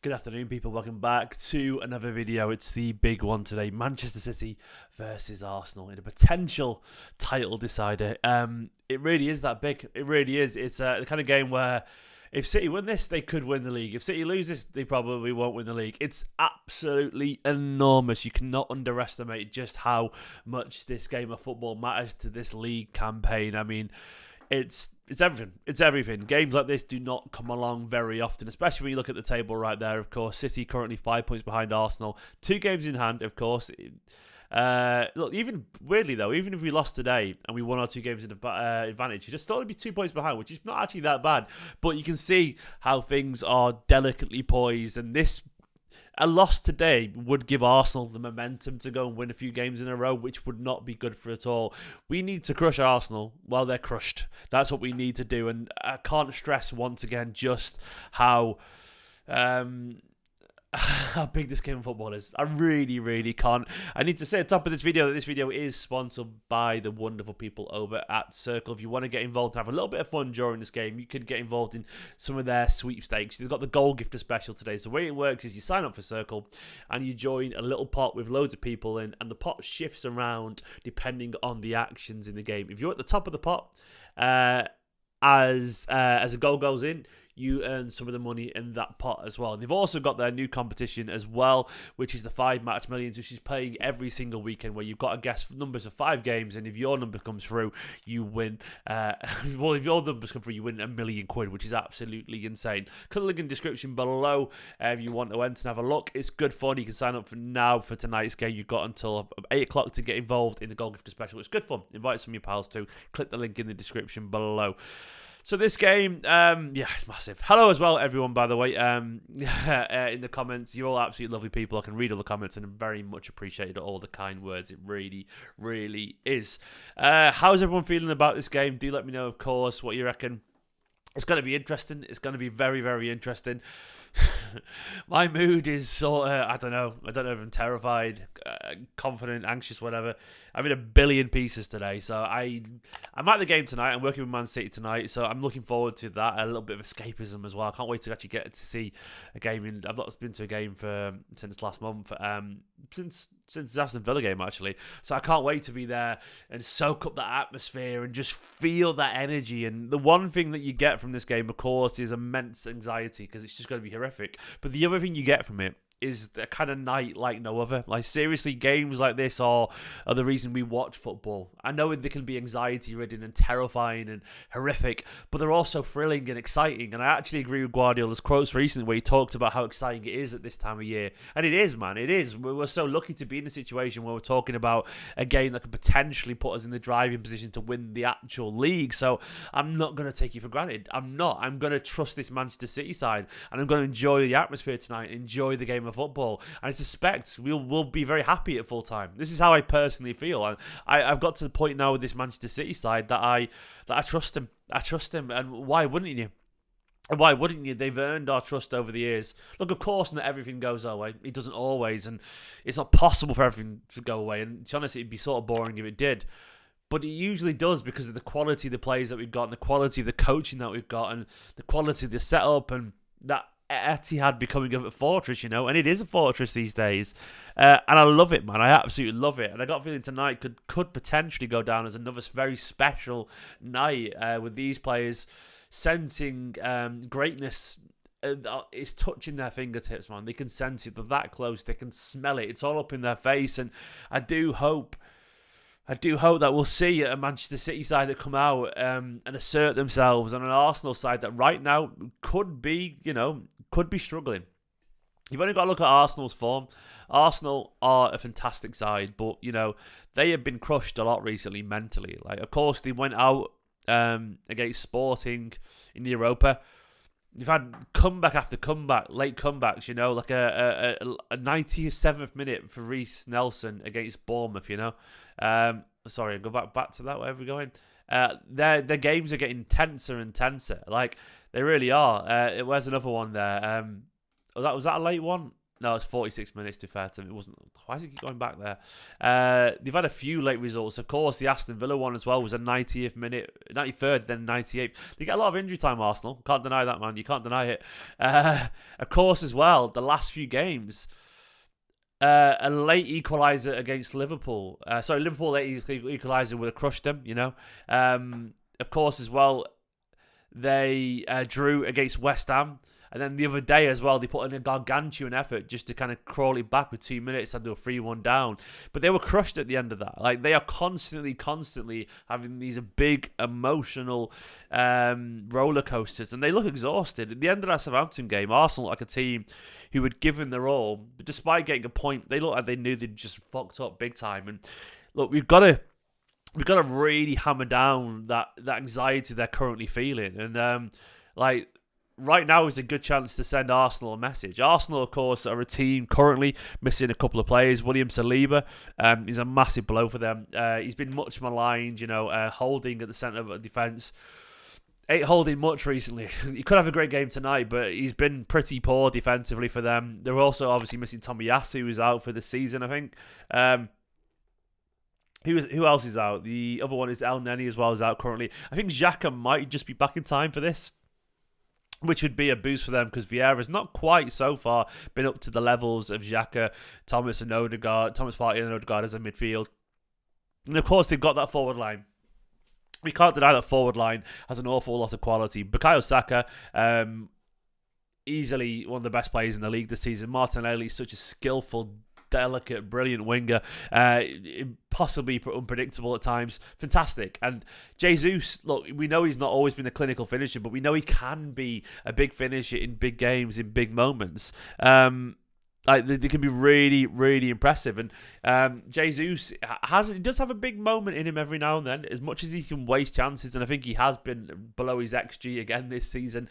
Good afternoon, people. Welcome back to another video. It's the big one today. Manchester City versus Arsenal in a potential title decider. It really is that big. It really is. It's the kind of game where if City win this, they could win the league. If City lose this, they probably won't win the league. It's absolutely enormous. You cannot underestimate just how much this game of football matters to this league campaign. I mean, it's everything. It's everything. Games like this do not come along very often, especially when you look at the table right there. Of course, City currently 5 points behind Arsenal. 2 games in hand, of course. Look, even weirdly though, even if we lost today and we won our 2 games in advantage, you'd still be 2 points behind, which is not actually that bad. But you can see how things are delicately poised, and a loss today would give Arsenal the momentum to go and win a few games in a row, which would not be good for it all. We need to crush Arsenal while they're crushed. That's what we need to do. And I can't stress once again just how big this game of football is. I really, really can't. I need to say at the top of this video that this video is sponsored by the wonderful people over at Circl. If you want to get involved and have a little bit of fun during this game, you could get involved in some of their sweepstakes. They've got the goal gifter special today. So the way it works is you sign up for Circl and you join a little pot with loads of people in, and the pot shifts around depending on the actions in the game. If you're at the top of the pot, as a goal goes in, you earn some of the money in that pot as well. And they've also got their new competition as well, which is the 5 match millions, which is playing every single weekend, where you've got to guess numbers of 5 games, and if your number comes through, you win. Well, if your numbers come through, you win £1 million, which is absolutely insane. Click the link in the description below if you want to enter and have a look. It's good fun. You can sign up for now for tonight's game. You've got until 8 o'clock to get involved in the goal gifter special. It's good fun. Invite some of your pals too. Click the link in the description below. So this game, yeah, it's massive. Hello as well, everyone, by the way. In the comments, you're all absolutely lovely people. I can read all the comments and I'm very much appreciated all the kind words. It really, really is. How's everyone feeling about this game? Do let me know, of course, what you reckon. It's going to be interesting. It's going to be very, very interesting. My mood is sort of, I don't know if I'm terrified, confident, anxious, whatever. I'm in a billion pieces today, so I'm at the game tonight. I'm working with Man City tonight, so I'm looking forward to that. A little bit of escapism as well. I can't wait to actually get to see a game. I've not been to a game since last month, since the Aston Villa game actually. So I can't wait to be there and soak up that atmosphere and just feel that energy. And the one thing that you get from this game, of course, is immense anxiety because it's just going to be horrific. But the other thing you get from it is a kind of night like no other. Like, seriously, games like this are the reason we watch football. I know they can be anxiety-ridden and terrifying and horrific, but they're also thrilling and exciting. And I actually agree with Guardiola's quotes recently where he talked about how exciting it is at this time of year. And it is, man. It is. We're so lucky to be in a situation where we're talking about a game that could potentially put us in the driving position to win the actual league. So I'm not going to take you for granted. I'm not. I'm going to trust this Manchester City side, and I'm going to enjoy the atmosphere tonight, enjoy the game of football, and I suspect we'll be very happy at full time. This is how I personally feel, and I've got to the point now with this Manchester City side that I trust him. I trust him, and why wouldn't you? And why wouldn't you? They've earned our trust over the years. Look, of course, not everything goes our way. It doesn't always, and it's not possible for everything to go away. And to be honest, it'd be sort of boring if it did. But it usually does because of the quality of the players that we've got, and the quality of the coaching that we've got, and the quality of the setup, and that Etihad becoming a fortress, you know, and it is a fortress these days, and I love it, man. I absolutely love it, and I got a feeling tonight could potentially go down as another very special night with these players sensing greatness. It's touching their fingertips, man. They can sense it. They're that close. They can smell it. It's all up in their face, and I do hope that we'll see a Manchester City side that come out and assert themselves, and an Arsenal side that right now could be struggling. You've only got to look at Arsenal's form. Arsenal are a fantastic side, but, they have been crushed a lot recently mentally. Like, of course, they went out against Sporting in the Europa. You've had comeback after comeback, late comebacks, like a 97th minute for Reece Nelson against Bournemouth, Sorry, go back to that, wherever we're going. Their games are getting tenser and tenser. Like, they really are. Where's another one there? Was that a late one? No, it's 46 minutes to fair to him. It wasn't. Why does he keep going back there? They've had a few late results. Of course, the Aston Villa one as well was a 90th minute, 93rd, then 98th. They get a lot of injury time, Arsenal. Can't deny that, man. You can't deny it. Of course, as well, the last few games, a late equaliser against Liverpool. Liverpool late equaliser would have crushed them, you know. Of course, as well, they drew against West Ham. And then the other day as well, they put in a gargantuan effort just to kind of crawl it back with 2 minutes and do a 3-1 down. But they were crushed at the end of that. Like, they are constantly having these big emotional roller coasters. And they look exhausted. At the end of that Southampton game, Arsenal looked like a team who had given their all. But despite getting a point, they looked like they knew they'd just fucked up big time. And look, we've got to really hammer down that anxiety they're currently feeling. And, right now is a good chance to send Arsenal a message. Arsenal, of course, are a team currently missing a couple of players. William Saliba is a massive blow for them. He's been much maligned, holding at the centre of defence. Ain't holding much recently. He could have a great game tonight, but he's been pretty poor defensively for them. They're also obviously missing Tomiyasu, who's out for the season, I think. Who else is out? The other one is El Neni as well, is out currently. I think Xhaka might just be back in time for this, which would be a boost for them because Vieira's not quite so far been up to the levels of Xhaka, Thomas Partey and Odegaard as a midfield. And of course, they've got that forward line. We can't deny that forward line has an awful lot of quality. Bukayo Saka, easily one of the best players in the league this season. Martinelli is such a skillful, delicate, brilliant winger, possibly unpredictable at times. Fantastic. And Jesus, look, we know he's not always been a clinical finisher, but we know he can be a big finisher in big games, in big moments. They can be really, really impressive. And Jesus he does have a big moment in him every now and then, as much as he can waste chances, and I think he has been below his XG again this season.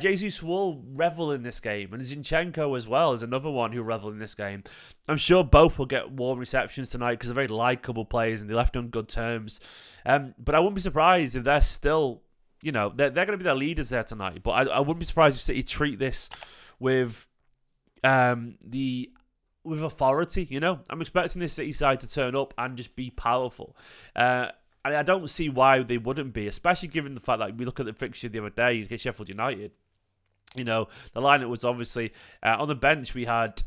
Jesus will revel in this game, and Zinchenko as well is another one who revel in this game. I'm sure both will get warm receptions tonight because they're very likeable players and they left on good terms. But I wouldn't be surprised if they're still, they're going to be their leaders there tonight. But I wouldn't be surprised if City treat this with authority. I'm expecting this City side to turn up and just be powerful. And I don't see why they wouldn't be, especially given the fact that we look at the fixture the other day against Sheffield United. The lineup was obviously on the bench. We had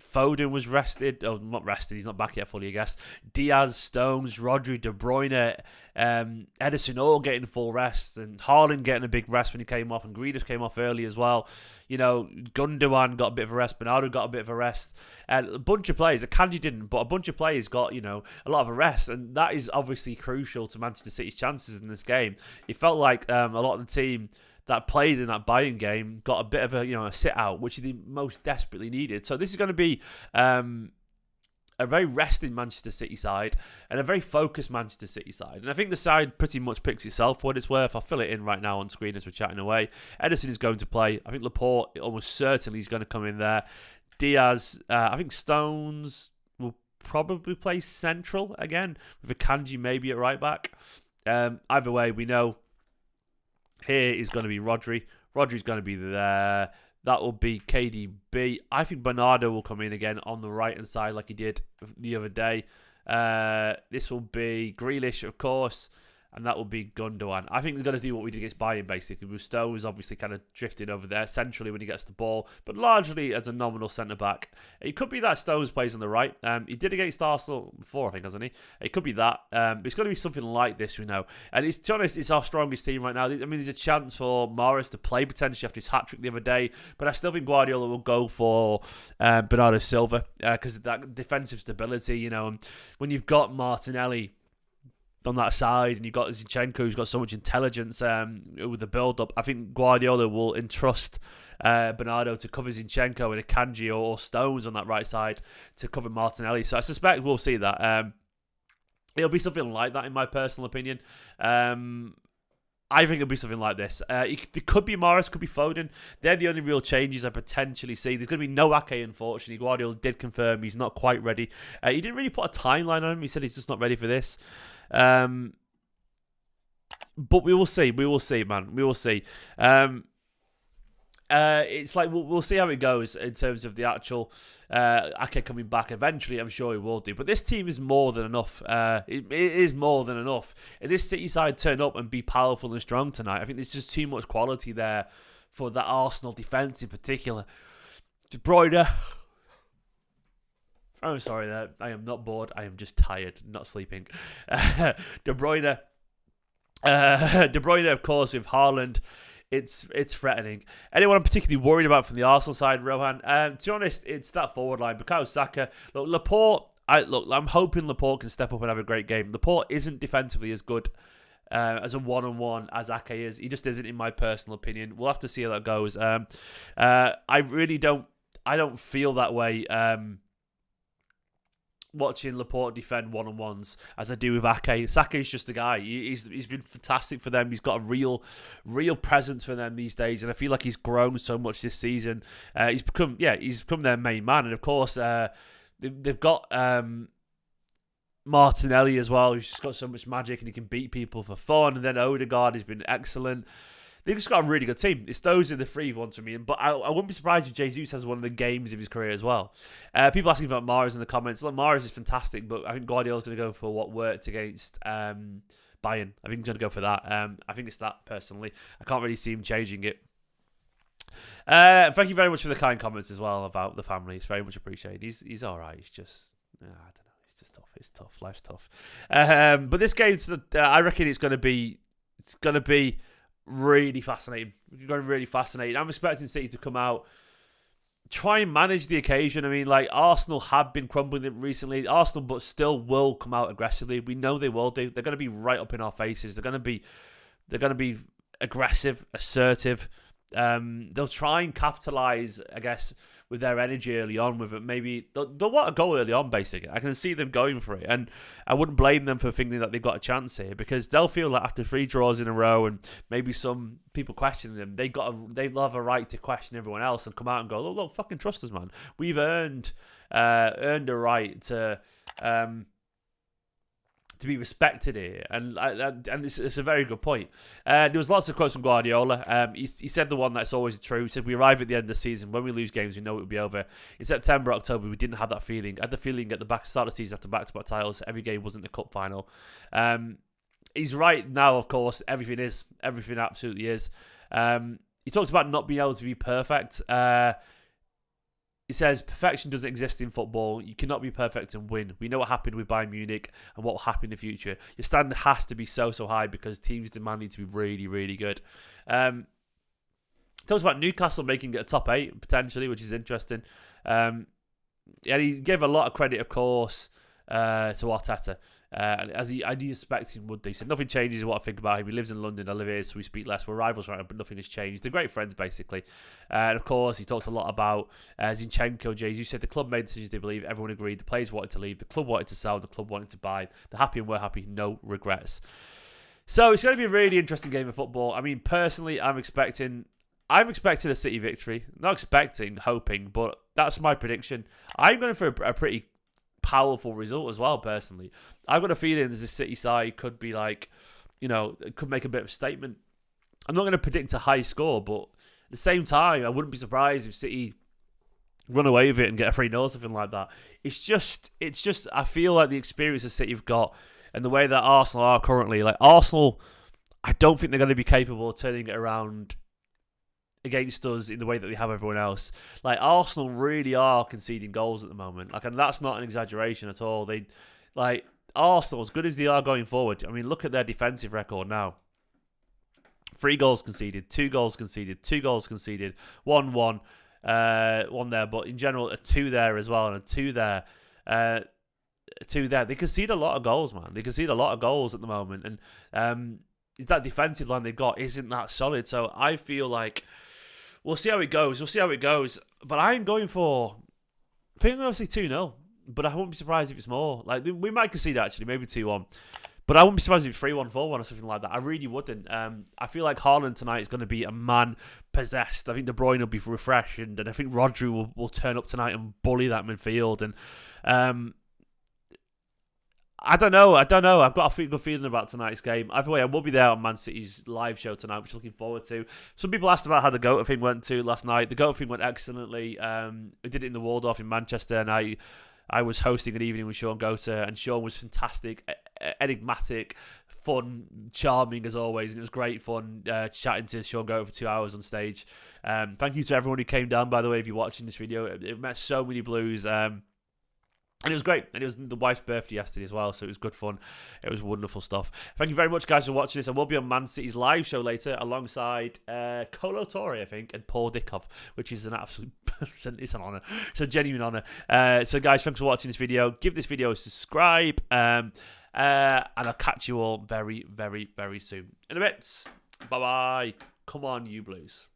Foden was rested. Oh, not rested. He's not back yet fully, I guess. Diaz, Stones, Rodri, De Bruyne, Ederson all getting full rest, and Haaland getting a big rest when he came off, and Grealish came off early as well. Gundogan got a bit of a rest. Bernardo got a bit of a rest. A bunch of players. Akanji didn't, but a bunch of players got, a lot of a rest, and that is obviously crucial to Manchester City's chances in this game. It felt like a lot of the team that played in that Bayern game got a bit of a sit out, which they most desperately needed. So this is going to be a very rested Manchester City side and a very focused Manchester City side. And I think the side pretty much picks itself for what it's worth. I'll fill it in right now on screen as we're chatting away. Ederson is going to play. I think Laporte almost certainly is going to come in there. Diaz, I think Stones will probably play central again, with Akanji maybe at right back. Either way, we know here is going to be Rodri. Rodri's going to be there. That will be KDB. I think Bernardo will come in again on the right-hand side like he did the other day. This will be Grealish, of course. And that will be Gundogan. I think they're going to do what we did against Bayern, basically. With Stones obviously kind of drifting over there centrally when he gets the ball, but largely as a nominal centre-back. It could be that Stones plays on the right. He did against Arsenal before, I think, hasn't he? It could be that. But it's going to be something like this, we know. And to be honest, it's our strongest team right now. I mean, there's a chance for Morris to play potentially after his hat-trick the other day, but I still think Guardiola will go for Bernardo Silva because of that defensive stability, and when you've got Martinelli on that side, and you've got Zinchenko, who's got so much intelligence with the build-up. I think Guardiola will entrust Bernardo to cover Zinchenko and Akanji or Stones on that right side to cover Martinelli. So I suspect we'll see that. It'll be something like that, in my personal opinion. I think it'll be something like this. It could be Morris, could be Foden. They're the only real changes I potentially see. There's going to be no Ake, unfortunately. Guardiola did confirm he's not quite ready. He didn't really put a timeline on him. He said he's just not ready for this. But we will see. We will see, man. We will see. it's like we'll see how it goes in terms of the actual Ake coming back. Eventually, I'm sure he will do. But this team is more than enough. It is more than enough. If this City side turn up and be powerful and strong tonight, I think there's just too much quality there for that Arsenal defence in particular. De Bruyne. I'm sorry there. I am not bored. I am just tired, not sleeping. De Bruyne. De Bruyne, of course, with Haaland. It's threatening. Anyone I'm particularly worried about from the Arsenal side, Rohan? To be honest, it's that forward line. Bukayo Saka. Look, Laporte. I'm hoping Laporte can step up and have a great game. Laporte isn't defensively as good as a one-on-one as Ake is. He just isn't, in my personal opinion. We'll have to see how that goes. I really don't. I don't feel that way. Watching Laporte defend one-on-ones as I do with Ake. Saka's just a guy. He's been fantastic for them. He's got a real presence for them these days, and I feel like he's grown so much this season. He's become their main man, and of course they've got Martinelli as well, who's just got so much magic and he can beat people for fun. And then Odegaard has been excellent. They've just got a really good team. Those are the three ones for me. But I wouldn't be surprised if Jesus has one of the games of his career as well. People asking about Mahrez in the comments. Look, Mahrez is fantastic, but I think Guardiola's going to go for what worked against Bayern. I think he's going to go for that. I think it's that, personally. I can't really see him changing it. Thank you very much for the kind comments as well about the family. It's very much appreciated. He's all right. He's just, I don't know. He's just tough. It's tough. Life's tough. But this game, I reckon it's going to be really fascinating. It's going to be really fascinating. I'm expecting City to come out, try and manage the occasion. I mean, like, Arsenal have been crumbling recently. Arsenal, but still will come out aggressively. We know they will do. They're going to be right up in our faces. They're going to be aggressive, assertive. They'll try and capitalise, I guess, with their energy early on. With it, maybe they'll want a goal early on. Basically, I can see them going for it, and I wouldn't blame them for thinking that they've got a chance here, because they'll feel like after 3 draws in a row, and maybe some people questioning them, they'll have a right to question everyone else and come out and go, look, fucking trust us, man. We've earned a right to be respected here, and it's a very good point. There was lots of quotes from Guardiola. He said the one that's always true. He said, we arrive at the end of the season, when we lose games, we know it will be over. In September, October, we didn't have that feeling. I had the feeling at the start of the season, after back-to-back titles, every game wasn't the cup final. He's right now, of course. Everything absolutely is. He talks about not being able to be perfect. He says, perfection doesn't exist in football. You cannot be perfect and win. We know what happened with Bayern Munich and what will happen in the future. Your standard has to be so high because teams demand you to be really, really good. Talks about Newcastle making it a top 8, potentially, which is interesting. And he gave a lot of credit, of course, to Arteta. As he expected him would do. He said, nothing changes what I think about him. He lives in London, I live here, so we speak less. We're rivals right now, but nothing has changed. They're great friends, basically. And of course, he talked a lot about Zinchenko. James, you said the club made decisions they believe. Everyone agreed. The players wanted to leave. The club wanted to sell. The club wanted to buy. They're happy and we're happy. No regrets. So it's going to be a really interesting game of football. I mean, personally, I'm expecting a City victory. Not expecting, hoping, but that's my prediction. I'm going for a pretty powerful result as well, personally. I've got a feeling there's a City side could be like, it could make a bit of a statement. I'm not going to predict a high score, but at the same time, I wouldn't be surprised if City run away with it and get a 3-0 or something like that. It's just, I feel like the experience that City have got and the way that Arsenal are currently, like Arsenal, I don't think they're going to be capable of turning it around against us in the way that they have everyone else. Like, Arsenal really are conceding goals at the moment. Like, and that's not an exaggeration at all. Arsenal, as good as they are going forward, I mean, look at their defensive record now. 3 goals conceded, 2 goals conceded, 2 goals conceded, 1-1, 1 there, but in general, a 2 there as well, and a 2 there. 2 there. They concede a lot of goals, man. They concede a lot of goals at the moment, and that defensive line they've got isn't that solid. So I feel like we'll see how it goes. But I'm going for, I think I'm going to say 2-0. But I wouldn't be surprised if it's more. Like, we might concede, actually, maybe 2-1. But I wouldn't be surprised if it's 3-1, 4-1 or something like that. I really wouldn't. I feel like Haaland tonight is going to be a man possessed. I think De Bruyne will be refreshed. And I think Rodri will turn up tonight and bully that midfield. And I don't know. I've got a good feeling about tonight's game. Either way, I will be there on Man City's live show tonight, which I'm looking forward to. Some people asked about how the GOAT thing went last night. The GOAT thing went excellently. We did it in the Waldorf in Manchester, and I was hosting an evening with Sean Gota, and Sean was fantastic, enigmatic, fun, charming as always, and it was great fun chatting to Sean Gota for 2 hours on stage. Thank you to everyone who came down, by the way, if you're watching this video. It met so many Blues. And it was great. And it was the wife's birthday yesterday as well, so it was good fun. It was wonderful stuff. Thank you very much, guys, for watching this. I will be on Man City's live show later alongside Kolo Torre, I think, and Paul Dickov, which is an absolute... it's an honour. It's a genuine honour. So, guys, thanks for watching this video. Give this video a subscribe. And I'll catch you all very, very, very soon. In a bit. Bye-bye. Come on, you Blues.